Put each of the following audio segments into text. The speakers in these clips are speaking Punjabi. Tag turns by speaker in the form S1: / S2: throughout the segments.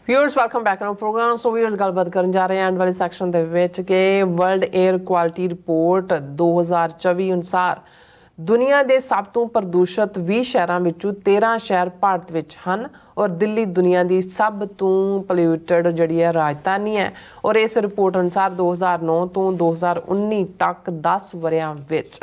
S1: Viewers welcome back to program. So viewers ਗੱਲਬਾਤ ਕਰਨ ਜਾ ਰਹੇ ਹਾਂ ਐਂਡ ਵਾਲੇ ਸੈਕਸ਼ਨ ਦੇ ਵਿੱਚ ਕਿ ਵਰਲਡ 에ਅਰ ਕੁਆਲਿਟੀ ਰਿਪੋਰਟ 2024 ਅਨੁਸਾਰ ਦੁਨੀਆ ਦੇ ਸਭ ਤੋਂ ਪ੍ਰਦੂਸ਼ਿਤ 20 ਸ਼ਹਿਰਾਂ ਵਿੱਚੋਂ 13 ਸ਼ਹਿਰ ਭਾਰਤ ਵਿੱਚ ਹਨ ਔਰ ਦਿੱਲੀ ਦੁਨੀਆ ਦੀ ਸਭ ਤੋਂ ਪੋਲਿਊਟਡ ਜਿਹੜੀ ਹੈ ਰਾਜਧਾਨੀ ਹੈ। ਔਰ ਇਸ ਰਿਪੋਰਟ ਅਨੁਸਾਰ 2009 ਤੋਂ 2019 ਤੱਕ 10 ਵਰਿਆਂ ਵਿੱਚ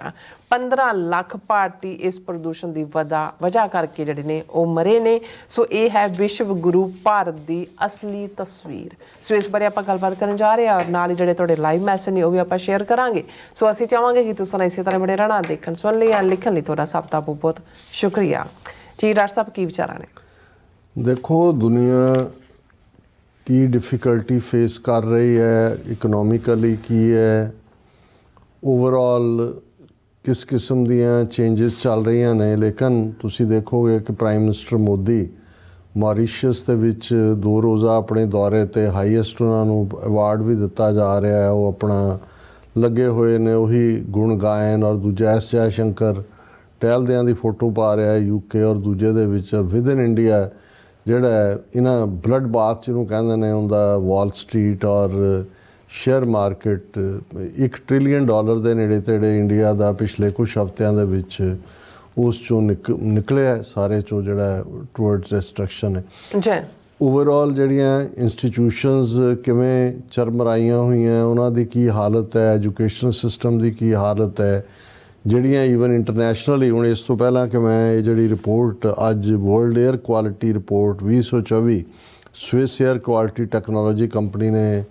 S1: 15 ਲੱਖ ਭਾਰਤੀ ਇਸ ਪ੍ਰਦੂਸ਼ਣ ਦੀ ਵਜ੍ਹਾ ਕਰਕੇ ਜਿਹੜੇ ਨੇ ਉਹ ਮਰੇ ਨੇ। ਸੋ ਇਹ ਹੈ ਵਿਸ਼ਵ ਗੁਰੂ ਭਾਰਤ ਦੀ ਅਸਲੀ ਤਸਵੀਰ। ਸੋ ਇਸ ਬਾਰੇ ਆਪਾਂ ਗੱਲਬਾਤ ਕਰਨ ਜਾ ਰਹੇ ਹਾਂ ਔਰ ਨਾਲ ਹੀ ਜਿਹੜੇ ਤੁਹਾਡੇ ਲਾਈਵ ਮੈਸੇਜ ਨੇ ਉਹ ਵੀ ਆਪਾਂ ਸ਼ੇਅਰ ਕਰਾਂਗੇ। ਸੋ ਅਸੀਂ ਚਾਹਾਂਗੇ ਕਿ ਤੁਸੀਂ ਇਸੇ ਤਰ੍ਹਾਂ ਬੜੇ ਰਹਿਣਾ ਦੇਖਣ ਸੁਣਨ ਲਈ ਲਿਖਣ ਲਈ ਤੁਹਾਡਾ ਸਭ ਦਾ ਬਹੁਤ ਬਹੁਤ ਸ਼ੁਕਰੀਆ ਜੀ। ਡਾਕਟਰ ਸਾਹਿਬ ਕੀ ਵਿਚਾਰਾਂ ਨੇ?
S2: ਦੇਖੋ ਦੁਨੀਆ ਕੀ ਡਿਫਿਕਲਟੀ ਫੇਸ ਕਰ ਰਹੀ ਹੈ, ਇਕਨੋਮਿਕਲੀ ਕੀ ਹੈ, ਓਵਰਆਲ ਕਿਸ ਕਿਸਮ ਦੀਆਂ ਚੇਂਜਸ ਚੱਲ ਰਹੀਆਂ ਨੇ। ਲੇਕਿਨ ਤੁਸੀਂ ਦੇਖੋਗੇ ਕਿ ਪ੍ਰਾਈਮ ਮਿਨਿਸਟਰ ਮੋਦੀ ਮੌਰੀਸ਼ੀਅਸ ਦੇ ਵਿੱਚ 2 ਰੋਜ਼ਾ ਆਪਣੇ ਦੌਰੇ 'ਤੇ ਹਾਈਐਸਟ ਉਹਨਾਂ ਨੂੰ ਅਵਾਰਡ ਵੀ ਦਿੱਤਾ ਜਾ ਰਿਹਾ ਹੈ। ਉਹ ਆਪਣਾ ਲੱਗੇ ਹੋਏ ਨੇ ਉਹੀ ਗੁਣ ਗਾਇਨ। ਔਰ ਦੂਜਾ ਐਸ ਜੈ ਸ਼ੰਕਰ ਟਹਿਲਦਿਆਂ ਦੀ ਫੋਟੋ ਪਾ ਰਿਹਾ UK ਔਰ ਦੂਜੇ ਦੇ ਵਿੱਚ ਵਿਦ ਇਨ ਇੰਡੀਆ ਜਿਹੜਾ ਇਹਨਾਂ ਬਲੱਡ ਬਾਥ ਜਿਹਨੂੰ ਕਹਿੰਦੇ ਨੇ ਉਹਦਾ ਵਾਲ ਸਟਰੀਟ ਔਰ ਸ਼ੇਅਰ ਮਾਰਕੀਟ $1 ਟ੍ਰਿਲੀਅਨ ਦੇ ਨੇੜੇ ਤੇੜੇ ਇੰਡੀਆ ਦਾ ਪਿਛਲੇ ਕੁਝ ਹਫ਼ਤਿਆਂ ਦੇ ਵਿੱਚ ਉਸ ਚੋਂ ਨਿਕਲਿਆ ਸਾਰੇ ਚੋਂ ਜਿਹੜਾ ਟੂਵਰਡਸ ਡਿਸਟਰਕਸ਼ਨ ਹੈ ਜੀ। ਓਵਰਆਲ ਜਿਹੜੀਆਂ ਇੰਸਟੀਟਿਊਸ਼ਨਸ ਕਿਵੇਂ ਚਰਮਰਾਈਆਂ ਹੋਈਆਂ, ਉਹਨਾਂ ਦੀ ਕੀ ਹਾਲਤ ਹੈ, ਐਜੂਕੇਸ਼ਨ ਸਿਸਟਮ ਦੀ ਕੀ ਹਾਲਤ ਹੈ, ਜਿਹੜੀਆਂ ਈਵਨ ਇੰਟਰਨੈਸ਼ਨਲੀ ਹੁਣ ਇਸ ਤੋਂ ਪਹਿਲਾਂ ਕਿ ਮੈਂ ਇਹ ਜਿਹੜੀ ਰਿਪੋਰਟ ਅੱਜ world air quality report 2024 Swiss air quality technology company ਨੇ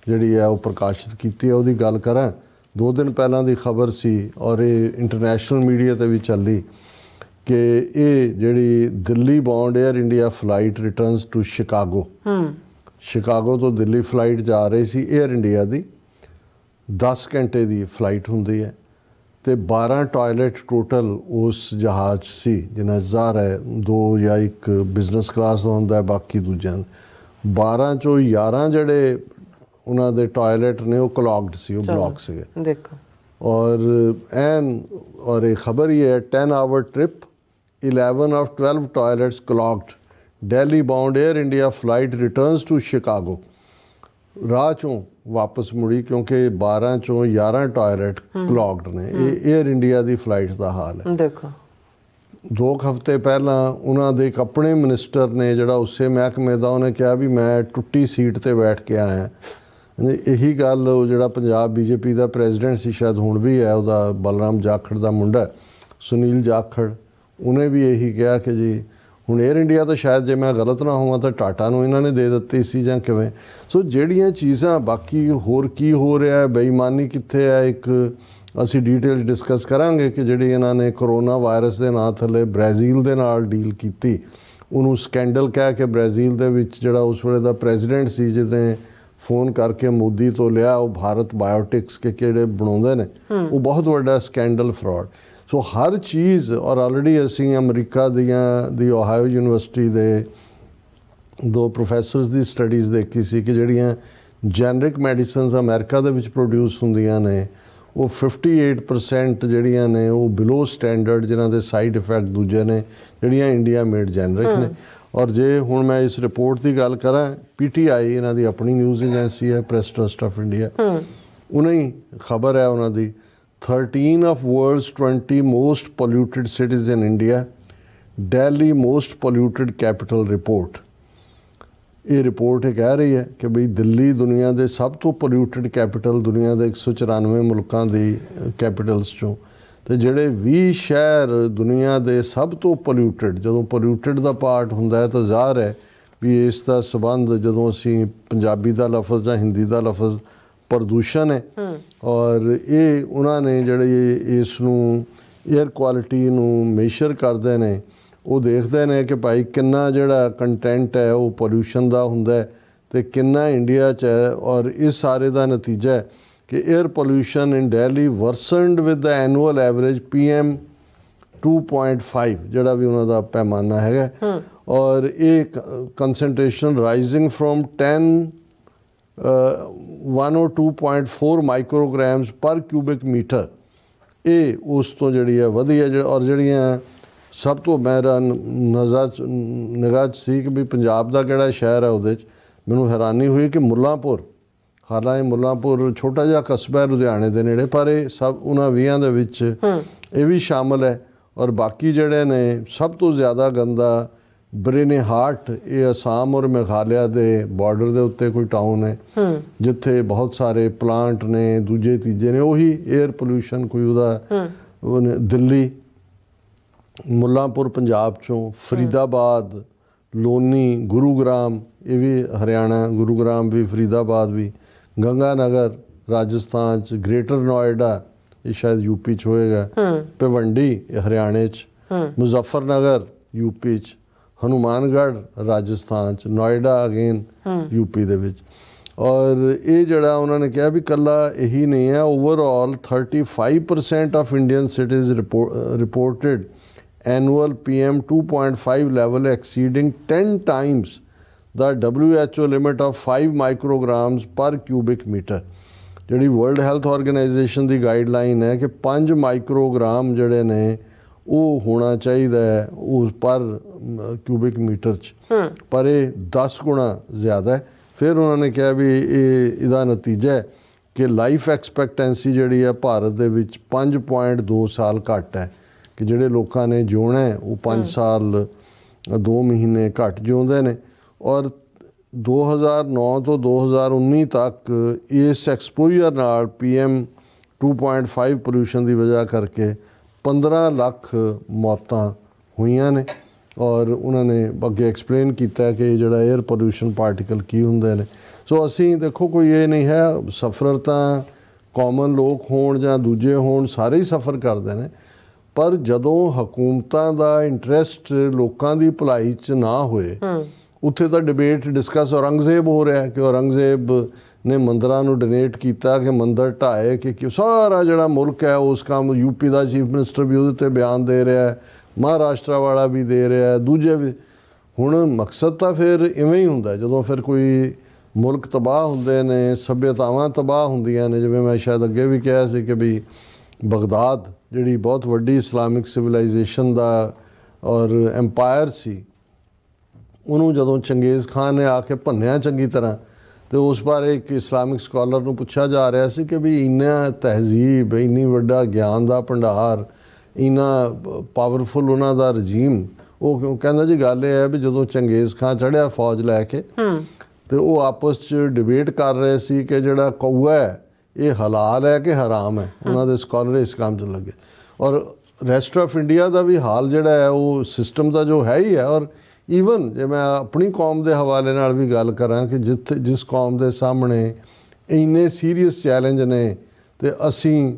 S2: ਜਿਹੜੀ ਹੈ ਉਹ ਪ੍ਰਕਾਸ਼ਿਤ ਕੀਤੀ ਹੈ ਉਹਦੀ ਗੱਲ ਕਰਾਂ। 2 ਦਿਨ ਪਹਿਲਾਂ ਦੀ ਖਬਰ ਸੀ ਔਰ ਇਹ ਇੰਟਰਨੈਸ਼ਨਲ ਮੀਡੀਆ 'ਤੇ ਵੀ ਚੱਲੀ ਕਿ ਇਹ ਜਿਹੜੀ Delhi bound air India flight returns to Chicago ਤੋਂ ਦਿੱਲੀ ਫਲਾਈਟ ਜਾ ਰਹੀ ਸੀ 에ਅਰ ਇੰਡੀਆ ਦੀ। 10 ਘੰਟੇ ਦੀ ਫਲਾਈਟ ਹੁੰਦੀ ਹੈ ਅਤੇ 12 ਟੋਇਲਟ ਟੋਟਲ ਉਸ ਜਹਾਜ਼ 'ਚ ਸੀ ਜਿਨ੍ਹਾਂ ਜ਼ਾਹਰ ਹੈ 2 ਜਾਂ 1 ਬਿਜ਼ਨਸ ਕਲਾਸ ਦਾ ਹੁੰਦਾ, ਬਾਕੀ ਦੂਜਿਆਂ 12 ਚੋਂ 11 ਜਿਹੜੇ ਉਹਨਾਂ ਦੇ ਟੋਇਲਟ ਨੇ ਉਹ ਕਲੌਗਡ ਸੀ, ਉਹ ਬਲੌਕ ਸੀਗੇ ਦੇਖੋ। ਔਰ ਇਹ ਖਬਰ ਹੀ ਹੈ 10 hour trip 11 of 12 toilets clogged Delhi bound air India flight returns to Chicago. ਰਾਹ ਚੋਂ ਵਾਪਸ ਮੁੜੀ ਕਿਉਂਕਿ 12 ਚੋਂ 11 ਟੋਇਲਟ ਕਲੌਗਡ ਨੇ। ਇਹ 에ਅਰ ਇੰਡੀਆ ਦੀ ਫਲਾਈਟ ਦਾ ਹਾਲ ਹੈ ਦੇਖੋ। 2 ਹਫ਼ਤੇ ਪਹਿਲਾਂ ਉਹਨਾਂ ਦੇ ਇੱਕ ਆਪਣੇ ਮਿਨਿਸਟਰ ਨੇ ਜਿਹੜਾ ਉਸੇ ਮਹਿਕਮੇ ਦਾ, ਉਹਨੇ ਕਿਹਾ ਵੀ ਮੈਂ ਟੁੱਟੀ ਸੀਟ 'ਤੇ ਬੈਠ ਕੇ ਆਇਆ। ਇਹੀ ਗੱਲ ਉਹ ਜਿਹੜਾ ਪੰਜਾਬ BJP ਦਾ ਪ੍ਰੈਜ਼ੀਡੈਂਟ ਸੀ, ਸ਼ਾਇਦ ਹੁਣ ਵੀ ਹੈ, ਉਹਦਾ ਬਲਰਾਮ ਜਾਖੜ ਦਾ ਮੁੰਡਾ ਸੁਨੀਲ ਜਾਖੜ, ਉਹਨੇ ਵੀ ਇਹੀ ਕਿਹਾ ਕਿ ਜੀ ਹੁਣ 에ਅਰ ਇੰਡੀਆ ਤਾਂ ਸ਼ਾਇਦ ਜੇ ਮੈਂ ਗਲਤ ਨਾ ਹੋਵਾਂ ਤਾਂ ਟਾਟਾ ਨੂੰ ਇਹਨਾਂ ਨੇ ਦੇ ਦਿੱਤੀ ਸੀ ਜਾਂ ਕਿਵੇਂ। ਸੋ ਜਿਹੜੀਆਂ ਚੀਜ਼ਾਂ ਬਾਕੀ ਹੋਰ ਕੀ ਹੋ ਰਿਹਾ ਹੈ, ਬੇਈਮਾਨੀ ਕਿੱਥੇ ਹੈ, ਇੱਕ ਅਸੀਂ ਡਿਟੇਲ ਡਿਸਕਸ ਕਰਾਂਗੇ ਕਿ ਜਿਹੜੀ ਇਹਨਾਂ ਨੇ ਕਰੋਨਾ ਵਾਇਰਸ ਦੇ ਨਾਂ ਥੱਲੇ ਬ੍ਰਾਜ਼ੀਲ ਦੇ ਨਾਲ ਡੀਲ ਕੀਤੀ, ਉਹਨੂੰ ਸਕੈਂਡਲ ਕਹਿ ਕੇ ਬ੍ਰਾਜ਼ੀਲ ਦੇ ਵਿੱਚ ਜਿਹੜਾ ਉਸ ਵੇਲੇ ਦਾ ਪ੍ਰੈਜ਼ੀਡੈਂਟ ਸੀ ਜਿਹਨੇ ਫੋਨ ਕਰਕੇ ਮੋਦੀ ਤੋਂ ਲਿਆ ਉਹ ਭਾਰਤ ਬਾਇਓਟਿਕਸ ਕੇ ਕਿਹੜੇ ਬਣਾਉਂਦੇ ਨੇ, ਉਹ ਬਹੁਤ ਵੱਡਾ ਸਕੈਂਡਲ ਫਰਾਡ। ਸੋ ਹਰ ਚੀਜ਼ ਔਰ ਆਲਰੇਡੀ ਅਸੀਂ ਅਮਰੀਕਾ ਦੀ ਓਹਾਇਓ ਯੂਨੀਵਰਸਿਟੀ ਦੇ 2 ਪ੍ਰੋਫੈਸਰਸ ਦੀ ਸਟੱਡੀਜ਼ ਦੇਖੀ ਸੀ ਕਿ ਜਿਹੜੀਆਂ ਜੈਨਰਿਕ ਮੈਡੀਸਨਸ ਅਮਰੀਕਾ ਦੇ ਵਿੱਚ ਪ੍ਰੋਡਿਊਸ ਹੁੰਦੀਆਂ ਨੇ ਉਹ 58% ਜਿਹੜੀਆਂ ਨੇ ਉਹ ਬਿਲੋ ਸਟੈਂਡਰਡ, ਜਿਨ੍ਹਾਂ ਦੇ ਸਾਈਡ ਇਫੈਕਟ ਦੂਜੇ ਨੇ, ਜਿਹੜੀਆਂ ਇੰਡੀਆ ਮੇਡ ਜੈਨਰਿਕ ਨੇ। ਔਰ ਜੇ ਹੁਣ ਮੈਂ ਇਸ ਰਿਪੋਰਟ ਦੀ ਗੱਲ ਕਰਾਂ, PTI ਇਹਨਾਂ ਦੀ ਆਪਣੀ ਨਿਊਜ਼ ਏਜੰਸੀ ਹੈ, ਪ੍ਰੈਸ ਟਰਸਟ ਆਫ ਇੰਡੀਆ, ਉਹਨਾਂ ਹੀ ਖਬਰ ਹੈ ਉਹਨਾਂ ਦੀ 13 of world's 20 most polluted cities in India, Delhi most polluted capital report। ਇਹ ਰਿਪੋਰਟ ਇਹ ਕਹਿ ਰਹੀ ਹੈ ਕਿ ਬਈ ਦਿੱਲੀ ਦੁਨੀਆ ਦੇ ਸਭ ਤੋਂ ਪੋਲਿਊਟਡ ਕੈਪੀਟਲ, ਦੁਨੀਆ ਦੇ 194 ਮੁਲਕਾਂ ਦੀ ਕੈਪੀਟਲਸ 'ਚੋਂ, ਅਤੇ ਜਿਹੜੇ 20 ਸ਼ਹਿਰ ਦੁਨੀਆ ਦੇ ਸਭ ਤੋਂ ਪੋਲਿਊਟਡ, ਜਦੋਂ ਪੋਲਿਊਟਡ ਦਾ ਪਾਰਟ ਹੁੰਦਾ ਹੈ ਤਾਂ ਜ਼ਾਹਰ ਹੈ ਵੀ ਇਸ ਦਾ ਸੰਬੰਧ ਜਦੋਂ ਅਸੀਂ ਪੰਜਾਬੀ ਦਾ ਲਫ਼ਜ਼ ਜਾਂ ਹਿੰਦੀ ਦਾ ਲਫ਼ਜ਼ ਪ੍ਰਦੂਸ਼ਣ ਹੈ। ਔਰ ਇਹ ਉਹਨਾਂ ਨੇ ਜਿਹੜੇ ਇਸ ਨੂੰ 에ਅਰ ਕੁਆਲਿਟੀ ਨੂੰ ਮੇਸ਼ਰ ਕਰਦੇ ਨੇ, ਉਹ ਦੇਖਦੇ ਨੇ ਕਿ ਭਾਈ ਕਿੰਨਾ ਜਿਹੜਾ ਕੰਟੈਂਟ ਹੈ ਉਹ ਪੋਲਿਊਸ਼ਨ ਦਾ ਹੁੰਦਾ ਅਤੇ ਕਿੰਨਾ ਇੰਡੀਆ 'ਚ ਹੈ। ਔਰ ਇਸ ਸਾਰੇ ਦਾ ਨਤੀਜਾ ਹੈ ਕਿ air pollution in Delhi worsened with the annual average PM 2.5 ਜਿਹੜਾ ਵੀ ਉਹਨਾਂ ਦਾ ਪੈਮਾਨਾ ਹੈਗਾ। ਔਰ ਇਹ ਕੰਸਨਟ੍ਰੇਸ਼ਨ ਰਾਈਜ਼ਿੰਗ ਫਰੋਮ 102.4 ਮਾਈਕਰੋਗ੍ਰਾਮਸ ਪਰ ਕਿਊਬਿਕ ਮੀਟਰ, ਇਹ ਉਸ ਤੋਂ ਜਿਹੜੀ ਹੈ ਵਧੀ ਹੈ। ਔਰ ਜਿਹੜੀਆਂ ਸਭ ਤੋਂ ਮੇਰਾ ਨਿਗਾਹ 'ਚ ਸੀ ਕਿ ਵੀ ਪੰਜਾਬ ਦਾ ਕਿਹੜਾ ਸ਼ਹਿਰ ਹੈ, ਉਹਦੇ 'ਚ ਮੈਨੂੰ ਹੈਰਾਨੀ ਹੋਈ ਕਿ ਮੁੱਲਾਂਪੁਰ, ਹਾਲਾਂਕਿ ਮੁੱਲਾਂਪੁਰ ਛੋਟਾ ਜਿਹਾ ਕਸਬਾ ਹੈ ਲੁਧਿਆਣੇ ਦੇ ਨੇੜੇ, ਪਰ ਇਹ ਸਭ ਉਹਨਾਂ 20 ਦੇ ਵਿੱਚ ਇਹ ਵੀ ਸ਼ਾਮਲ ਹੈ। ਔਰ ਬਾਕੀ ਜਿਹੜੇ ਨੇ ਸਭ ਤੋਂ ਜ਼ਿਆਦਾ ਗੰਦਾ ਬਰੇਨੇਹਾਟ, ਇਹ ਅਸਾਮ ਔਰ ਮੇਘਾਲਿਆ ਦੇ ਬਾਰਡਰ ਦੇ ਉੱਤੇ ਕੋਈ ਟਾਊਨ ਹੈ ਜਿੱਥੇ ਬਹੁਤ ਸਾਰੇ ਪਲਾਂਟ ਨੇ, ਦੂਜੇ ਤੀਜੇ ਨੇ, ਉਹੀ 에ਅਰ ਪੋਲਿਊਸ਼ਨ ਕੋਈ ਉਹਦਾ ਦਿੱਲੀ, ਮੁੱਲਾਂਪੁਰ ਪੰਜਾਬ ਚੋਂ, ਫਰੀਦਾਬਾਦ, ਲੋਨੀ, ਗੁਰੂਗ੍ਰਾਮ ਇਹ ਵੀ ਹਰਿਆਣਾ, ਗੁਰੂਗ੍ਰਾਮ ਵੀ, ਫਰੀਦਾਬਾਦ ਵੀ, ਗੰਗਾਨਗਰ ਰਾਜਸਥਾਨ 'ਚ, ਗ੍ਰੇਟਰ ਨੋਇਡਾ ਇਹ ਸ਼ਾਇਦ ਯੂਪੀ 'ਚ ਹੋਏਗਾ, ਭਿਵੰਡੀ ਇਹ ਹਰਿਆਣੇ 'ਚ, ਮੁਜ਼ੱਫਰਨਗਰ ਯੂਪੀ 'ਚ, ਹਨੂਮਾਨਗੜ੍ਹ ਰਾਜਸਥਾਨ 'ਚ, ਨੋਇਡਾ ਅਗੇਨ ਯੂਪੀ ਦੇ ਵਿੱਚ। ਔਰ ਇਹ ਜਿਹੜਾ ਉਹਨਾਂ ਨੇ ਕਿਹਾ ਵੀ ਇਕੱਲਾ ਇਹੀ ਨਹੀਂ ਹੈ, overall 35% of Indian cities reported annual PM 2.5 level exceeding 10 times the WHO limit of 5 micrograms per cubic meter। ਜਿਹੜੀ ਵਰਲਡ ਹੈਲਥ ਆਰਗੇਨਾਈਜੇਸ਼ਨ ਦੀ ਗਾਈਡਲਾਈਨ ਹੈ ਕਿ 5 ਮਾਈਕਰੋਗ੍ਰਾਮ ਜਿਹੜੇ ਨੇ ਉਹ ਹੋਣਾ ਚਾਹੀਦਾ ਹੈ ਉਸ ਪਰ ਕਿਊਬਿਕ ਮੀਟਰ 'ਚ, ਪਰ ਇਹ 10 ਗੁਣਾ ਜ਼ਿਆਦਾ ਹੈ। ਫਿਰ ਉਹਨਾਂ ਨੇ ਕਿਹਾ ਵੀ ਇਹਦਾ ਨਤੀਜਾ ਹੈ ਕਿ ਲਾਈਫ ਐਕਸਪੈਕਟੈਂਸੀ ਜਿਹੜੀ ਹੈ ਭਾਰਤ ਦੇ ਵਿੱਚ 5.2 ਸਾਲ ਘੱਟ ਹੈ, ਕਿ ਜਿਹੜੇ ਲੋਕਾਂ ਨੇ ਜਿਉਣਾ ਹੈ ਉਹ 5 ਸਾਲ 2 ਮਹੀਨੇ ਘੱਟ ਜਿਉਂਦੇ ਨੇ। ਔਰ 2009 ਤੋਂ 2019 ਤੱਕ ਇਸ ਐਕਸਪੋਜ਼ਰ ਨਾਲ PM 2.5 ਪੋਲਿਊਸ਼ਨ ਦੀ ਵਜ੍ਹਾ ਕਰਕੇ 15 ਲੱਖ ਮੌਤਾਂ ਹੋਈਆਂ ਨੇ। ਔਰ ਉਹਨਾਂ ਨੇ ਅੱਗੇ ਐਕਸਪਲੇਨ ਕੀਤਾ ਕਿ ਜਿਹੜਾ 에ਅਰ ਪੋਲਿਊਸ਼ਨ ਪਾਰਟੀਕਲ ਕੀ ਹੁੰਦੇ ਨੇ। ਸੋ ਅਸੀਂ ਦੇਖੋ ਕੋਈ ਇਹ ਨਹੀਂ ਹੈ, ਸਫਰ ਤਾਂ ਕਾਮਨ ਲੋਕ ਹੋਣ ਜਾਂ ਦੂਜੇ ਹੋਣ ਸਾਰੇ ਹੀ ਸਫਰ ਕਰਦੇ ਨੇ, ਪਰ ਜਦੋਂ ਹਕੂਮਤਾਂ ਦਾ ਇੰਟਰਸਟ ਲੋਕਾਂ ਦੀ ਭਲਾਈ 'ਚ ਨਾ ਹੋਏ, ਉੱਥੇ ਤਾਂ ਡਿਬੇਟ ਡਿਸਕਸ ਔਰੰਗਜ਼ੇਬ ਹੋ ਰਿਹਾ ਕਿ ਔਰੰਗਜ਼ੇਬ ਨੇ ਮੰਦਰਾਂ ਨੂੰ ਡੋਨੇਟ ਕੀਤਾ ਕਿ ਮੰਦਰ ਢਾਏ, ਕਿ ਸਾਰਾ ਜਿਹੜਾ ਮੁਲਕ ਹੈ ਉਸ ਕੰਮ, ਯੂਪੀ ਦਾ ਚੀਫ ਮਿਨਿਸਟਰ ਵੀ ਉਹਦੇ 'ਤੇ ਬਿਆਨ ਦੇ ਰਿਹਾ ਹੈ, ਮਹਾਰਾਸ਼ਟਰ ਵਾਲਾ ਵੀ ਦੇ ਰਿਹਾ ਹੈ, ਦੂਜੇ ਵੀ। ਹੁਣ ਮਕਸਦ ਤਾਂ ਫਿਰ ਇਵੇਂ ਹੀ ਹੁੰਦਾ, ਜਦੋਂ ਫਿਰ ਕੋਈ ਮੁਲਕ ਤਬਾਹ ਹੁੰਦੇ ਨੇ, ਸੱਭਿਅਤਾਵਾਂ ਤਬਾਹ ਹੁੰਦੀਆਂ ਨੇ। ਜਿਵੇਂ ਮੈਂ ਸ਼ਾਇਦ ਅੱਗੇ ਵੀ ਕਿਹਾ ਸੀ ਕਿ ਵੀ ਬਗਦਾਦ ਜਿਹੜੀ ਬਹੁਤ ਵੱਡੀ ਇਸਲਾਮਿਕ ਸਿਵਲਾਈਜੇਸ਼ਨ ਦਾ ਔਰ ਐਮਪਾਇਰ ਸੀ, ਉਹਨੂੰ ਜਦੋਂ ਚੰਗੇਜ਼ ਖਾਨ ਨੇ ਆ ਕੇ ਭੰਨਿਆ ਚੰਗੀ ਤਰ੍ਹਾਂ, ਤੇ ਉਸ ਬਾਰੇ ਇੱਕ ਇਸਲਾਮਿਕ ਸਕਾਲਰ ਨੂੰ ਪੁੱਛਿਆ ਜਾ ਰਿਹਾ ਸੀ ਕਿ ਵੀ ਇੰਨਾ ਤਹਿਜ਼ੀਬ, ਇੰਨੀ ਵੱਡਾ ਗਿਆਨ ਦਾ ਭੰਡਾਰ, ਇੰਨਾ ਪਾਵਰਫੁਲ ਉਹਨਾਂ ਦਾ ਰਜੀਮ, ਉਹ ਕਹਿੰਦਾ ਜੀ ਗੱਲ ਇਹ ਹੈ ਵੀ ਜਦੋਂ ਚੰਗੇਜ਼ ਖਾਨ ਚੜ੍ਹਿਆ ਫੌਜ ਲੈ ਕੇ, ਤੇ ਉਹ ਆਪਸ 'ਚ ਡਿਬੇਟ ਕਰ ਰਹੇ ਸੀ ਕਿ ਜਿਹੜਾ ਕਊਆ ਹੈ ਇਹ ਹਲਾਲ ਹੈ ਕਿ ਹਰਾਮ ਹੈ। ਉਹਨਾਂ ਦੇ ਸਕਾਲਰ ਇਸ ਕੰਮ 'ਚ ਲੱਗੇ। ਔਰ ਰੈਸਟ ਆਫ ਇੰਡੀਆ ਦਾ ਵੀ ਹਾਲ ਜਿਹੜਾ ਹੈ ਉਹ ਸਿਸਟਮ ਦਾ ਜੋ ਹੈ ਹੀ ਹੈ। ਔਰ ਈਵਨ ਜੇ ਮੈਂ ਆਪਣੀ ਕੌਮ ਦੇ ਹਵਾਲੇ ਨਾਲ ਵੀ ਗੱਲ ਕਰਾਂ ਕਿ ਜਿਸ ਕੌਮ ਦੇ ਸਾਹਮਣੇ ਇੰਨੇ ਸੀਰੀਅਸ ਚੈਲੰਜ ਨੇ ਤੇ ਅਸੀਂ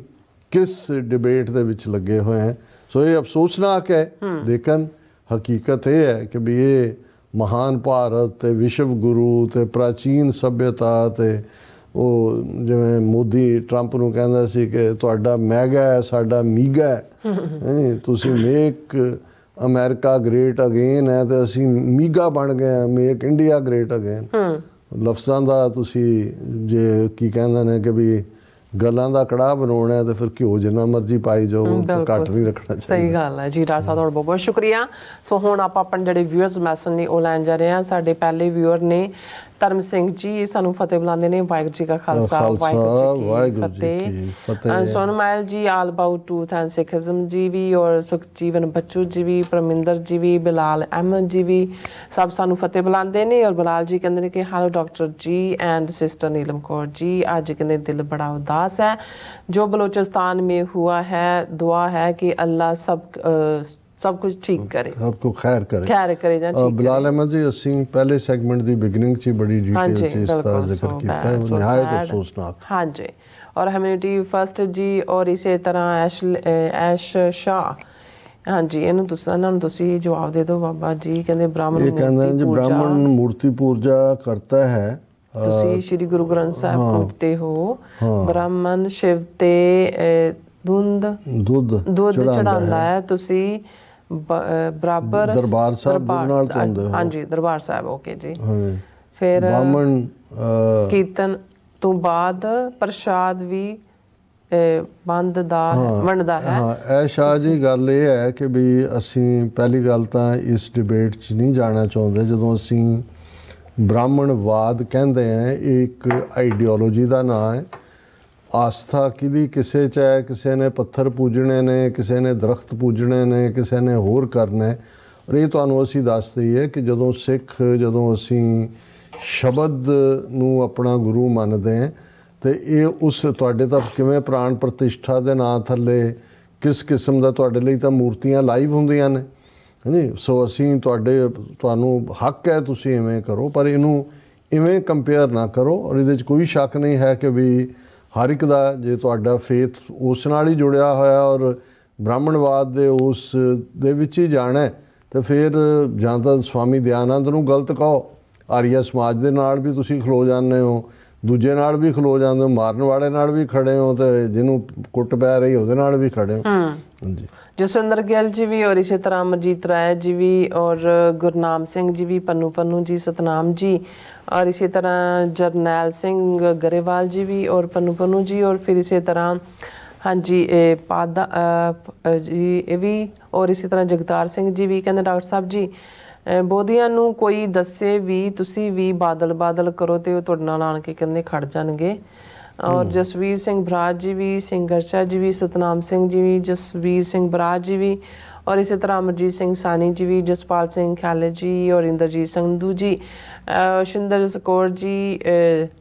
S2: ਕਿਸ ਡਿਬੇਟ ਦੇ ਵਿੱਚ ਲੱਗੇ ਹੋਏ ਹਾਂ। ਸੋ ਇਹ ਅਫਸੋਸਨਾਕ ਹੈ, ਲੇਕਿਨ ਹਕੀਕਤ ਇਹ ਹੈ ਕਿ ਵੀ ਇਹ ਮਹਾਨ ਭਾਰਤ ਤੇ ਵਿਸ਼ਵ ਗੁਰੂ ਤੇ ਪ੍ਰਾਚੀਨ ਸੱਭਿਅਤਾ ਤੇ ਉਹ ਜਿਵੇਂ ਮੋਦੀ ਟਰੰਪ ਨੂੰ ਕਹਿੰਦਾ ਸੀ ਕਿ ਤੁਹਾਡਾ ਮੈਗਾ ਹੈ ਸਾਡਾ ਮੀਗਾ ਹੈ, ਤੁਸੀਂ ਮੇਕ ਅਮਰੀਕਾ ਗ੍ਰੇਟ ਅਗੇਨ ਹੈ ਤੇ ਅਸੀਂ ਮੀਗਾ ਬਣ ਗਏ ਹਾਂ, ਮੇਕ ਇੰਡੀਆ ਗ੍ਰੇਟ ਅਗੇਨ। ਲਫ਼ਜ਼ਾਂ ਦਾ ਤੁਸੀਂ ਜੇ ਕੀ ਕਹਿੰਦੇ ਨੇ ਕਿ ਵੀ ਗੱਲਾਂ ਦਾ ਕੜਾਹ ਬਣਾਉਣਾ ਤੇ ਫਿਰ ਘਿਓ ਜਿੰਨਾ ਮਰਜ਼ੀ ਪਾਈ ਜਾਓ, ਘੱਟ ਨਹੀਂ ਰੱਖਣਾ ਚਾਹੀਦਾ।
S1: ਸਹੀ ਗੱਲ ਹੈ ਜੀ। ਡਾਕਟਰ ਸਾਹਿਬ ਤੁਹਾਡਾ ਬਹੁਤ ਬਹੁਤ ਸ਼ੁਕਰੀਆ। ਸੋ ਹੁਣ ਆਪਾਂ ਆਪਣੇ ਜਿਹੜੇ ਵਿਊਅਰਸ ਮੈਸੇਜ ਨੇ ਉਹ ਲੈਣ ਜਾ ਰਹੇ ਹਾਂ। ਸਾਡੇ ਪਹਿਲੇ ਵਿਊਅਰ ਨੇ ਧਰਮ ਸਿੰਘ ਜੀ, ਸਾਨੂੰ ਫਤਿਹ ਬੁਲਾਉਂਦੇ ਨੇ। ਵਾਹਿਗੁਰੂ ਜੀ ਕਾ ਖਾਲਸਾ, ਵਾਹਿਗੁਰੂ ਜੀ ਕੀ ਫਤਿਹ। ਸੋਨਮਾਇਲ ਜੀ, ਆਲ ਅਬਾਊਟ ਟਰੂਥ ਐਂਡ ਸਿੱਖਿਜ਼ਮ ਜੀ ਵੀ, ਔਰ ਸੁਖਜੀਵਨ ਬੱਚੂ ਜੀ ਵੀ, ਪਰਮਿੰਦਰ ਜੀ ਵੀ, ਬਿਲਾਲ ਅਹਿਮਦ ਜੀ ਵੀ, ਸਭ ਸਾਨੂੰ ਫਤਿਹ ਬੁਲਾਉਂਦੇ ਨੇ। ਔਰ ਬਿਲਾਲ ਜੀ ਕਹਿੰਦੇ ਨੇ ਕਿ ਹੈਲੋ ਡਾਕਟਰ ਜੀ ਐਂਡ ਸਿਸਟਰ ਨੀਲਮ ਕੌਰ ਜੀ, ਅੱਜ ਕਹਿੰਦੇ ਦਿਲ ਬੜਾ ਉਦਾਸ है जो बलूचिस्तान में हुआ है, दुआ है कि अल्लाह सब कुछ ठीक करे, सबको खैर करे ਜਾਂ ਠੀਕ
S2: ਬਿਲਾਲ ਅਹਿਮਦ ਜੀ, ਅਸੀਂ ਪਹਿਲੇ ਸੈਗਮੈਂਟ ਦੀ ਬਿਗਨਿੰਗ 'ਚ ਬੜੀ ਡਿਟੇਲ 'ਚ ਇਸ ਦਾ ਜ਼ਿਕਰ ਕੀਤਾ ਹੈ, ਨਿਹਾਇਤ ਅਫਸੋਸਨਾਕ।
S1: ਹਾਂਜੀ, ਔਰ ਹਮਿਊਨਿਟੀ ਫਸਟ ਜੀ, ਔਰ ਇਸੇ ਤਰ੍ਹਾਂ ਐਸ਼ ਸ਼ਾਹ, ਹਾਂਜੀ ਇਹਨਾਂ ਨੂੰ ਤੁਸੀਂ ਜਵਾਬ ਦੇ ਦਿਓ ਬਾਬਾ ਜੀ। ਕਹਿੰਦੇ ਬ੍ਰਾਹਮਣ
S2: ਇਹ ਕਹਿੰਦੇ ਜੀ ਬ੍ਰਾਹਮਣ ਮੂਰਤੀ ਪੂਜਾ ਕਰਤਾ ਹੈ,
S1: ਤੁਸੀਂ ਸ਼੍ਰੀ ਗੁਰੂ ਗ੍ਰੰਥ ਸਾਹਿਬ ਪੂਜਦੇ ਹੋ, ਬ੍ਰਾਹਮਣ ਸ਼ਿਵ ਤੇ ਦੁੱਧ ਚੜਾਉਂਦਾ ਹੈ, ਤੁਸੀਂ ਬਰਾਬਰ
S2: ਦਰਬਾਰ ਸਾਹਿਬ ਨਾਲ ਧੋਂਦੇ ਹੋ।
S1: ਹਾਂਜੀ, ਦਰਬਾਰ ਸਾਹਿਬ, ਓਕੇ ਜੀ। ਫਿਰ
S2: ਬ੍ਰਾਹਮਣ
S1: ਕੀਰਤਨ ਤੋਂ ਬਾਅਦ ਪ੍ਰਸ਼ਾਦ ਵੀ ਬੰਦ ਦਾ ਵੰਡਦਾ ਹੈ।
S2: ਹਾਂ, ਇਹ ਸ਼ਾਹ ਜੀ ਗੱਲ ਇਹ ਹੈ ਕਿ ਵੀ ਅਸੀਂ ਪਹਿਲੀ ਗੱਲ ਤਾਂ ਇਸ ਡਿਬੇਟ 'ਚ ਨਹੀਂ ਜਾਣਾ ਚਾਹੁੰਦੇ। ਜਦੋਂ ਅਸੀਂ ਬ੍ਰਾਹਮਣਵਾਦ ਕਹਿੰਦੇ ਹਾਂ, ਇਹ ਇੱਕ ਆਈਡੀਓਲੋਜੀ ਦਾ ਨਾਂ ਹੈ। ਆਸਥਾ ਕਿਹਦੀ ਕਿਸੇ 'ਚ ਹੈ, ਕਿਸੇ ਨੇ ਪੱਥਰ ਪੂਜਣੇ ਨੇ, ਕਿਸੇ ਨੇ ਦਰਖਤ ਪੂਜਣੇ ਨੇ, ਕਿਸੇ ਨੇ ਹੋਰ ਕਰਨਾ ਹੈ। ਔਰ ਇਹ ਤੁਹਾਨੂੰ ਅਸੀਂ ਦੱਸ ਦਈਏ ਕਿ ਜਦੋਂ ਅਸੀਂ ਸ਼ਬਦ ਨੂੰ ਆਪਣਾ ਗੁਰੂ ਮੰਨਦੇ ਹਾਂ ਤੇ ਇਹ ਉਸ ਤੁਹਾਡੇ ਤਾਂ ਕਿਵੇਂ ਪ੍ਰਾਣ ਪ੍ਰਤਿਸ਼ਠਾ ਦੇ ਨਾਂ ਥੱਲੇ ਕਿਸ ਕਿਸਮ ਦਾ ਤੁਹਾਡੇ ਲਈ ਤਾਂ ਮੂਰਤੀਆਂ ਲਾਈਵ ਹੁੰਦੀਆਂ ਨੇ, ਹਾਂਜੀ। ਸੋ ਅਸੀਂ ਤੁਹਾਨੂੰ ਹੱਕ ਹੈ ਤੁਸੀਂ ਇਵੇਂ ਕਰੋ, ਪਰ ਇਹਨੂੰ ਇਵੇਂ ਕੰਪੇਅਰ ਨਾ ਕਰੋ। ਔਰ ਇਹਦੇ 'ਚ ਕੋਈ ਸ਼ੱਕ ਨਹੀਂ ਹੈ ਕਿ ਵੀ ਹਰ ਇੱਕ ਦਾ ਜੇ ਤੁਹਾਡਾ ਫੇਥ ਉਸ ਨਾਲ ਹੀ ਜੁੜਿਆ ਹੋਇਆ ਔਰ ਬ੍ਰਾਹਮਣਵਾਦ ਦੇ ਉਸ ਦੇ ਵਿੱਚ ਹੀ ਜਾਣਾ ਹੈ, ਤੇ ਫਿਰ ਜਾਂ ਤਾਂ ਸਵਾਮੀ ਦਇਆਨੰਦ ਨੂੰ ਗਲਤ ਕਹੋ, ਆਰੀਆ ਸਮਾਜ ਦੇ ਨਾਲ ਵੀ ਤੁਸੀਂ ਖਲੋ ਜਾਂਦੇ ਹੋ, ਦੂਜੇ ਨਾਲ ਵੀ ਖਲੋ ਜਾਂਦੇ ਹੋ, ਮਾਰਨ ਵਾਲੇ ਨਾਲ ਵੀ ਖੜੇ ਹੋ, ਤੇ ਜਿਹਨੂੰ ਕੁੱਟ ਪੈ ਰਹੀ ਉਹਦੇ ਨਾਲ ਵੀ ਖੜੇ ਹੋ। ਹਾਂਜੀ,
S1: ਜਸਵਿੰਦਰ ਗਿੱਲ ਜੀ ਵੀ ਔਰ ਇਸੇ ਤਰ੍ਹਾਂ ਅਮਰਜੀਤ ਰਾਏ ਜੀ ਵੀ ਔਰ ਗੁਰਨਾਮ ਸਿੰਘ ਜੀ ਵੀ, ਪੰਨੂ ਜੀ, ਸਤਨਾਮ ਜੀ ਔਰ ਇਸੇ ਤਰ੍ਹਾਂ ਜਰਨੈਲ ਸਿੰਘ ਗਰੇਵਾਲ ਜੀ ਵੀ ਔਰ ਪੰਨੂ ਜੀ ਔਰ ਫਿਰ ਇਸੇ ਤਰ੍ਹਾਂ ਹਾਂਜੀ ਪਾਦਾ ਜੀ ਇਹ ਵੀ ਔਰ ਇਸੇ ਤਰ੍ਹਾਂ ਜਗਤਾਰ ਸਿੰਘ ਜੀ ਵੀ ਕਹਿੰਦੇ ਡਾਕਟਰ ਸਾਹਿਬ ਜੀ ਬੋਧੀਆਂ ਨੂੰ ਕੋਈ ਦੱਸੇ ਵੀ ਤੁਸੀਂ ਵੀ ਬਾਦਲ ਕਰੋ ਤੇ ਉਹ ਤੁਹਾਡੇ ਨਾਲ ਆਣ ਕੇ ਕਹਿੰਦੇ ਖੜ ਜਾਣਗੇ। ਔਰ ਜਸਵੀਰ ਸਿੰਘ ਬਰਾਜ ਜੀ ਵੀ, ਸਿੰਘਰਸ਼ਾ ਜੀ ਵੀ, ਸਤਨਾਮ ਸਿੰਘ ਜੀ ਵੀ, ਜਸਵੀਰ ਸਿੰਘ ਬਰਾਜ ਜੀ ਵੀ ਔਰ ਇਸੇ ਤਰ੍ਹਾਂ ਅਮਰਜੀਤ ਸਿੰਘ ਸਾਨੀ ਜੀ ਵੀ, ਜਸਪਾਲ ਸਿੰਘ ਖਾਲੇ ਜੀ ਔਰ ਇੰਦਰਜੀਤ ਸੰਧੂ ਜੀ, ਸ਼ਿੰਦਰ ਸਕੌਰ ਜੀ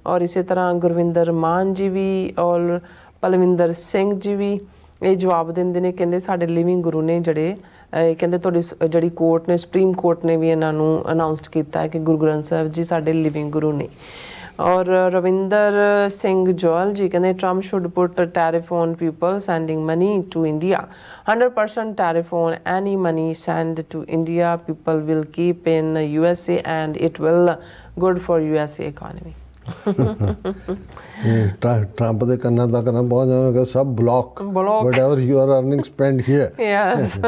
S1: ਔਰ ਇਸੇ ਤਰ੍ਹਾਂ ਗੁਰਵਿੰਦਰ ਮਾਨ ਜੀ ਵੀ ਔਰ ਪਲਵਿੰਦਰ ਸਿੰਘ ਜੀ ਵੀ ਇਹ ਜਵਾਬ ਦਿੰਦੇ ਨੇ, ਕਹਿੰਦੇ ਸਾਡੇ ਲਿਵਿੰਗ ਗੁਰੂ ਨੇ ਜਿਹੜੇ ਕਹਿੰਦੇ ਤੁਹਾਡੀ ਜਿਹੜੀ ਕੋਰਟ ਨੇ, ਸੁਪਰੀਮ ਕੋਰਟ ਨੇ ਵੀ ਇਹਨਾਂ ਨੂੰ ਅਨਾਉਂਸ ਕੀਤਾ ਹੈ ਕਿ ਗੁਰੂ ਗ੍ਰੰਥ ਸਾਹਿਬ ਜੀ ਸਾਡੇ ਲਿਵਿੰਗ ਗੁਰੂ ਨੇ। ਔਰ ਰਵਿੰਦਰ ਸਿੰਘ ਜੋਲ ਜੀ ਕਹਿੰਦੇ Trump should put tariff on people sending money to India, 100% tariff on any money send to India, people will keep in USA and it will good for USA economy.
S2: Trump ਦੇ ਕੰਨਾਂ ਤੱਕ ਨਾ ਪਹੁੰਚ ਜਾਣਗੇ, ਸਭ block whatever you are earning spend here.
S1: Yes,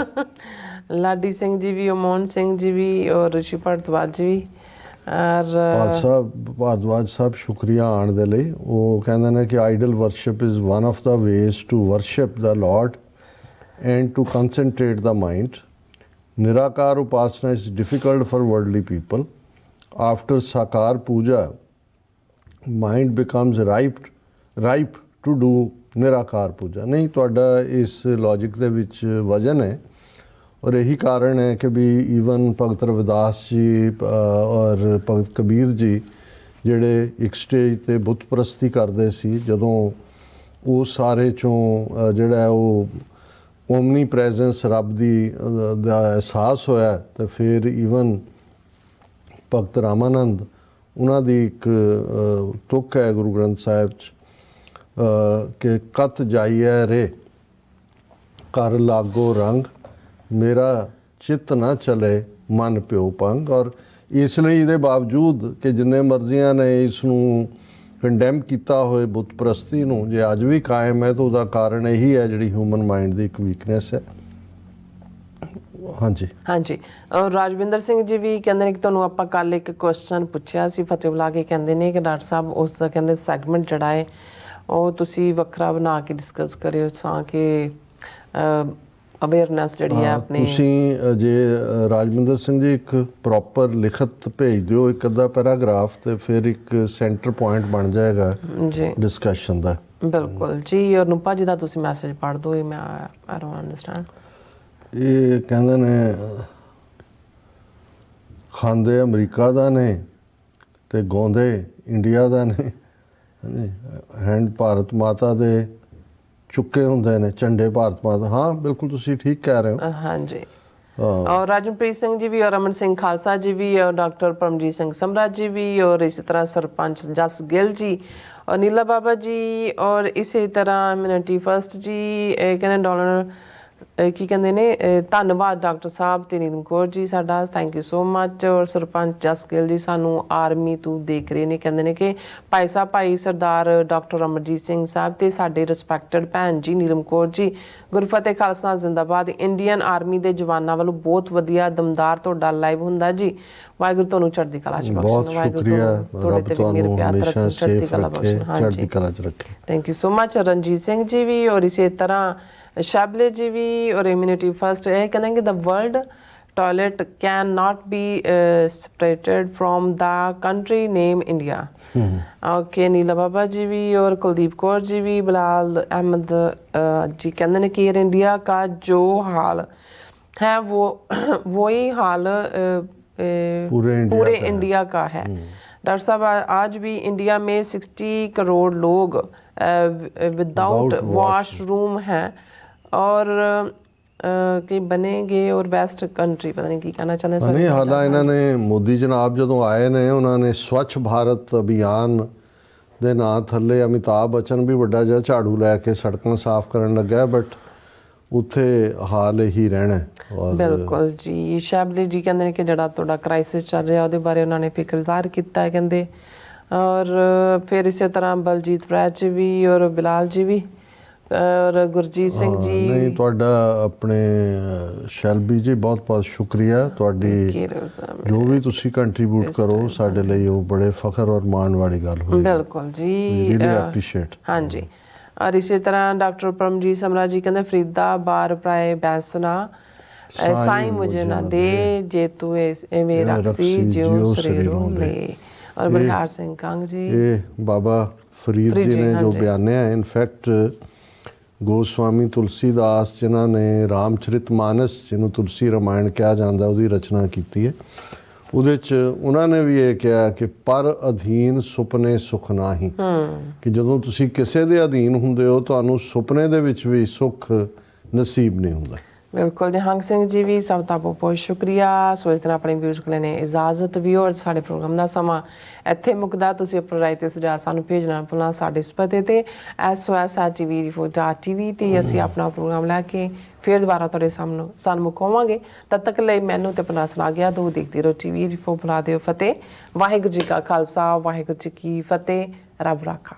S1: Ladi Singh ji ਵੀ, ਅਮੋਹਨ ਸਿੰਘ ਜੀ ਵੀ ਔਰ ਰਿਸ਼ੀ ਭਾਰਦਵਾਜ ਜੀ ਵੀ।
S2: ਭਾਰਦਵਾਜ ਸਾਹਿਬ ਸ਼ੁਕਰੀਆ ਆਉਣ ਦੇ ਲਈ। ਉਹ ਕਹਿੰਦੇ ਨੇ ਕਿ idol worship is one of the ways to worship the lord and to concentrate the mind. Nirakar upasana is difficult for worldly people. After sakar puja mind becomes ripe to do nirakar puja. ਨਹੀਂ, ਤੁਹਾਡਾ ਇਸ ਲੌਜਿਕ ਦੇ ਵਿੱਚ ਵਜਨ ਹੈ ਔਰ ਇਹੀ ਕਾਰਨ ਹੈ ਕਿ ਵੀ ਈਵਨ ਭਗਤ ਰਵਿਦਾਸ ਜੀ ਔਰ ਭਗਤ ਕਬੀਰ ਜੀ ਜਿਹੜੇ ਇੱਕ ਸਟੇਜ 'ਤੇ ਬੁੱਤ ਪ੍ਰਸਤੀ ਕਰਦੇ ਸੀ, ਜਦੋਂ ਉਹ ਸਾਰੇ 'ਚੋਂ ਜਿਹੜਾ ਉਹ ਓਮਨੀ ਪ੍ਰੈਜ਼ੈਂਸ ਰੱਬ ਦੀ ਦਾ ਅਹਿਸਾਸ ਹੋਇਆ, ਤੇ ਫਿਰ ਈਵਨ ਭਗਤ ਰਾਮਾਨੰਦ ਉਹਨਾਂ ਦੀ ਇੱਕ ਤੁਕ ਹੈ ਗੁਰੂ ਗ੍ਰੰਥ ਸਾਹਿਬ 'ਚ ਕਿ ਕਤ ਜਾਈਐ ਰੇ ਕਰ ਲਾਗੋ ਰੰਗ, ਮੇਰਾ ਚਿੱਤ ਨਾ ਚਲੇ ਮਨ ਪਿਓ ਪੰਗ। ਔਰ ਇਸ ਲਈ ਇਹਦੇ ਬਾਵਜੂਦ ਕਿ ਜਿੰਨੇ ਮਰਜ਼ੀਆਂ ਨੇ ਇਸ ਨੂੰ ਕੰਡੈਮ ਕੀਤਾ ਹੋਏ ਬੁੱਤ ਪ੍ਰਸਤੀ ਨੂੰ, ਜੇ ਅੱਜ ਵੀ ਕਾਇਮ ਹੈ ਤਾਂ ਉਹਦਾ ਕਾਰਨ ਇਹੀ ਹੈ ਜਿਹੜੀ ਹਿਊਮਨ ਮਾਈਂਡ ਦੀ ਇੱਕ ਵੀਕਨੈਸ ਹੈ। ਹਾਂਜੀ। ਔਰ ਰਾਜਵਿੰਦਰ ਸਿੰਘ ਜੀ ਵੀ ਕਹਿੰਦੇ ਨੇ ਕਿ ਤੁਹਾਨੂੰ ਆਪਾਂ ਕੱਲ ਇੱਕ ਕੁਐਸਚਨ ਪੁੱਛਿਆ ਸੀ, ਫਤਿਹ ਬੁਲਾ ਕੇ ਕਹਿੰਦੇ ਨੇ ਕਿ ਡਾਕਟਰ ਸਾਹਿਬ ਉਸ ਦਾ ਕਹਿੰਦੇ ਸੈਗਮੈਂਟ ਜਿਹੜਾ ਹੈ ਉਹ ਤੁਸੀਂ ਵੱਖਰਾ ਬਣਾ ਕੇ ਡਿਸਕਸ ਕਰਿਓ ਤਾਂ ਕਿ ਅਵੇਅਰਨੈਸ ਜਿਹੜੀ ਹੈ ਆਪਣੀ। ਤੁਸੀਂ ਜੇ ਰਾਜਵਿੰਦਰ ਸਿੰਘ ਜੀ ਇੱਕ ਪ੍ਰੋਪਰ ਲਿਖਤ ਭੇਜ ਦਿਓ, ਇੱਕ ਅੱਧਾ ਪੈਰਾਗ੍ਰਾਫ, ਤੇ ਫਿਰ ਇੱਕ ਸੈਂਟਰ ਪੁਆਇੰਟ ਬਣ ਜਾਏਗਾ ਜੀ ਡਿਸਕਸ਼ਨ ਦਾ।
S1: ਬਿਲਕੁਲ ਜੀ। ਔਰ ਨੂਪਾ ਜੀ ਦਾ ਤੁਸੀਂ ਮੈਸੇਜ ਪੜ੍ਹ ਦਿਓ। ਮੈਂ ਆਈ ਡੋਨਟ ਅੰਡਰਸਟੈਂਡ।
S2: ਇਹ ਕਹਿੰਦੇ ਨੇ ਖਾਂਦੇ ਅਮਰੀਕਾ ਦਾ ਨੇ ਤੇ ਗਾਉਂਦੇ ਇੰਡੀਆ ਦਾ ਨੇ, ਹਾਂਜੀ। ਹੈਂਡ ਭਾਰਤ ਮਾਤਾ ਦੇ ਚੁੱਕੇ ਹੁੰਦੇ ਨੇ ਝੰਡੇ ਭਾਰਤ ਮਾਤਾ। ਹਾਂ, ਬਿਲਕੁਲ ਤੁਸੀਂ ਠੀਕ ਕਹਿ ਰਹੇ ਹੋ।
S1: ਹਾਂਜੀ। ਔਰ ਰਾਜਨਪ੍ਰੀਤ ਸਿੰਘ ਜੀ ਵੀ ਔਰ ਅਮਨ ਸਿੰਘ ਖਾਲਸਾ ਜੀ ਵੀ ਔਰ ਡਾਕਟਰ ਪਰਮਜੀਤ ਸਿੰਘ ਸਮਰਾਜ ਜੀ ਵੀ ਔਰ ਇਸੇ ਤਰ੍ਹਾਂ ਸਰਪੰਚ ਜਸ ਗਿੱਲ ਜੀ ਔਰ ਨੀਲਾ ਬਾਬਾ ਜੀ ਔਰ ਇਸੇ ਤਰ੍ਹਾਂ ਮਿਨਟੀ ਫਸਟ ਜੀ ਕਹਿੰਦੇ ਕੀ ਕਹਿੰਦੇ ਨੇ ਧੰਨਵਾਦ ਡਾਕਟਰ ਸਾਹਿਬ ਤੇ ਨੀਲਮ ਕੌਰ ਜੀ ਸਾਡਾ, ਥੈਂਕ ਯੂ ਸੋ ਮਚ। ਔਰ ਸਰਪੰਚ ਜਸਕਿਲ ਜੀ ਸਾਨੂੰ ਆਰਮੀ ਤੋਂ ਦੇਖ ਰਹੇ ਨੇ, ਕਹਿੰਦੇ ਨੇ ਕਿ ਭਾਈ ਸਰਦਾਰ ਡਾਕਟਰ ਅਮਰਜੀਤ ਸਿੰਘ ਸਾਹਿਬ ਤੇ ਸਾਡੇ ਰਿਸਪੈਕਟਡ ਭੈਣ ਜੀ ਨੀਲਮ ਕੌਰ ਜੀ, ਗੁਰਫਤਿਹ ਖਾਲਸਾ ਜ਼ਿੰਦਾਬਾਦ। ਇੰਡੀਅਨ ਆਰਮੀ ਦੇ ਜਵਾਨਾਂ ਵੱਲੋਂ ਬਹੁਤ ਵਧੀਆ ਦਮਦਾਰ ਤੁਹਾਡਾ ਲਾਈਵ ਹੁੰਦਾ ਜੀ, ਵਾਹਿਗੁਰੂ ਤੁਹਾਨੂੰ ਚੜ੍ਹਦੀ ਕਲਾ ਚ
S2: ਬਹੁਤ
S1: ਬਖਸ਼ਣ, ਵਾਹਿਗੁਰੂ
S2: ਸ਼ੁਕਰੀਆ,
S1: ਤੁਹਾਡੇ ਤੇ ਵੀ ਮੇਰੇ ਪਿਆਰ
S2: ਹਮੇਸ਼ਾ
S1: ਰੱਖਣ, ਚੜ੍ਹਦੀ
S2: ਸੇਫ
S1: ਕਲਾ
S2: ਰੱਖੇ,
S1: ਬਖਸ਼ਣ।
S2: ਚੜ੍ਹਦੀ
S1: ਹਾਂਜੀ,
S2: ਕਲਾ ਚ ਰੱਖੇ।
S1: Thank you so much Ranjit Singh ji ਵੀ, ਔਰ ਇਸੇ ਤਰ੍ਹਾਂ ਸ਼ਾਬਲੇ ਜੀ ਵੀ, ਔਰ ਇਮਿਊਨਿਟੀ ਫਸਟ ਇਹ ਕਹਿੰਦੇ ਕਿ the world toilet can not be separated from the country name India. Okay Neela Baba ji ਵੀ, ਔਰ ਕੁਲਦੀਪ ਕੌਰ ਜੀ ਵੀ, ਬਿਲਾਲ ਅਹਿਮਦ जी कहते हैं कि एयर इंडिया का जो हाल है वही हाल पूरे इंडिया का है। डॉक्टर साहब आज भी इंडिया में 60 करोड़ लोग विदाउट वॉशरूम हैं और कि बनेंगे और बेस्ट कंट्री, पता नहीं की कहना चाहते हैं।
S2: नहीं हालां इन्होंने मोदी जनाब ਜਦੋਂ ਆਏ ਨੇ उन्होंने स्वच्छ भारत अभियान ਦੇ ਨਾਂ ਥੱਲੇ ਅਮਿਤਾਭ ਬੱਚਨ ਵੀ ਵੱਡਾ ਜਿਹਾ ਝਾੜੂ ਲੈ ਕੇ ਸੜਕਾਂ ਸਾਫ਼ ਕਰਨ ਲੱਗਾ, ਬਟ ਉੱਥੇ ਹਾਲ ਇਹੀ ਰਹਿਣਾ।
S1: ਬਿਲਕੁਲ ਜੀ, ਸ਼ਾਬਲੀ ਜੀ ਕਹਿੰਦੇ ਨੇ ਕਿ ਜਿਹੜਾ ਤੁਹਾਡਾ ਕ੍ਰਾਈਸਿਸ ਚੱਲ ਰਿਹਾ ਉਹਦੇ ਬਾਰੇ ਉਹਨਾਂ ਨੇ ਫਿਕਰ ਜ਼ਾਹਰ ਕੀਤਾ ਹੈ ਕਹਿੰਦੇ। ਔਰ ਫਿਰ ਇਸੇ ਤਰ੍ਹਾਂ ਬਲਜੀਤ ਵੈਦ ਵੀ ਔਰ ਬਿਲਾਲ ਜੀ ਵੀ ਔਰ ਗੁਰਜੀਤ ਸਿੰਘ ਜੀ।
S2: ਨਹੀਂ ਤੁਹਾਡਾ ਆਪਣੇ ਸ਼ੈਲਬੀ ਜੀ ਬਹੁਤ ਬਹੁਤ ਸ਼ੁਕਰੀਆ, ਤੁਹਾਡੀ ਜੋ ਵੀ ਤੁਸੀਂ ਕੰਟਰੀਬਿਊਟ ਕਰੋ ਸਾਡੇ ਲਈ ਉਹ ਬੜੇ ਫਖਰ ਔਰ ਮਾਣ ਵਾਲੀ ਗੱਲ ਹੋਈ।
S1: ਬਿਲਕੁਲ ਜੀ,
S2: ਰੀਲੀ ਐਪਰੀਸ਼ੀਏਟ।
S1: ਹਾਂਜੀ, ਔਰ ਇਸੇ ਤਰ੍ਹਾਂ ਡਾਕਟਰ ਪਰਮਜੀਤ ਸਮਰਾ ਜੀ ਕਹਿੰਦੇ ਫਰੀਦਾ ਬਾਰ ਪ੍ਰਾਏ ਬੈਸਨਾ ਸਾਈ ਮੁਝੇ ਨਾ ਦੇ ਜੇ ਤੂੰ ਐਵੇਂ ਰੱਖੀ ਜਿਉ ਸਰੀਰੋਂ ਲੈ। ਔਰ ਬਲਹਾਰ ਸਿੰਘ ਕੰਗ ਜੀ,
S2: ਇਹ ਬਾਬਾ ਫਰੀਦ ਜੀ ਨੇ ਜੋ ਬਿਆਨਿਆ, ਇਨਫੈਕਟ ਗੋਸਵਾਮੀ ਤੁਲਸੀਦਾਸ ਜਿਨ੍ਹਾਂ ਨੇ ਰਾਮਚਰਿਤਮਾਨਸ ਜਿਹਨੂੰ ਤੁਲਸੀ ਰਾਮਾਇਣ ਕਿਹਾ ਜਾਂਦਾ ਉਹਦੀ ਰਚਨਾ ਕੀਤੀ ਹੈ, ਉਹਦੇ 'ਚ ਉਹਨਾਂ ਨੇ ਵੀ ਇਹ ਕਿਹਾ ਕਿ ਪਰ ਅਧੀਨ ਸੁਪਨੇ ਸੁਖ ਨਾਹੀਂ, ਕਿ ਜਦੋਂ ਤੁਸੀਂ ਕਿਸੇ ਦੇ ਅਧੀਨ ਹੁੰਦੇ ਹੋ ਤੁਹਾਨੂੰ ਸੁਪਨੇ ਦੇ ਵਿੱਚ ਵੀ ਸੁੱਖ ਨਸੀਬ ਨਹੀਂ ਹੁੰਦਾ।
S1: ਬਿਲਕੁਲ ਨਿਹੰਗ ਸਿੰਘ ਜੀ ਵੀ ਸਭ ਦਾ ਬਹੁਤ ਬਹੁਤ ਸ਼ੁਕਰੀਆ। ਸੋ ਇਸ ਤਰ੍ਹਾਂ ਆਪਣੇ ਵਿਊਜ਼ ਕੋਲ ਨੇ ਇਜਾਜ਼ਤ ਵੀ, ਔਰ ਸਾਡੇ ਪ੍ਰੋਗਰਾਮ ਦਾ ਸਮਾਂ ਇੱਥੇ ਮੁੱਕਦਾ। ਤੁਸੀਂ ਆਪਣੀ ਰਾਏ ਤੇ ਸੁਝਾਅ ਸਾਨੂੰ ਭੇਜਣਾ ਭੁੱਲਣਾ ਸਾਡੇ ਇਸ ਪਤੇ ਤੇ SOS@tvrefood.tv ਤੇ ਅਸੀਂ ਆਪਣਾ ਪ੍ਰੋਗਰਾਮ ਲੈ ਕੇ ਫਿਰ ਦੁਬਾਰਾ ਤੁਹਾਡੇ ਸਾਨੂੰ ਮੁਕਾਵਾਂਗੇ। ਤਦ ਤੱਕ ਲਈ ਮੈਨੂੰ ਤੇ ਆਪਣਾ ਸੁਣਾ ਗਿਆ ਦੋ ਦੇਖਦੇ ਰਹੋ TV ਰਿਫੋ। ਬੁਲਾ ਦਿਓ ਫਤਿਹ। ਵਾਹਿਗੁਰੂ ਜੀ ਕਾ ਖਾਲਸਾ, ਵਾਹਿਗੁਰੂ ਜੀ ਕੀ ਫਤਿਹ। ਰੱਬ ਰਾਖਾ।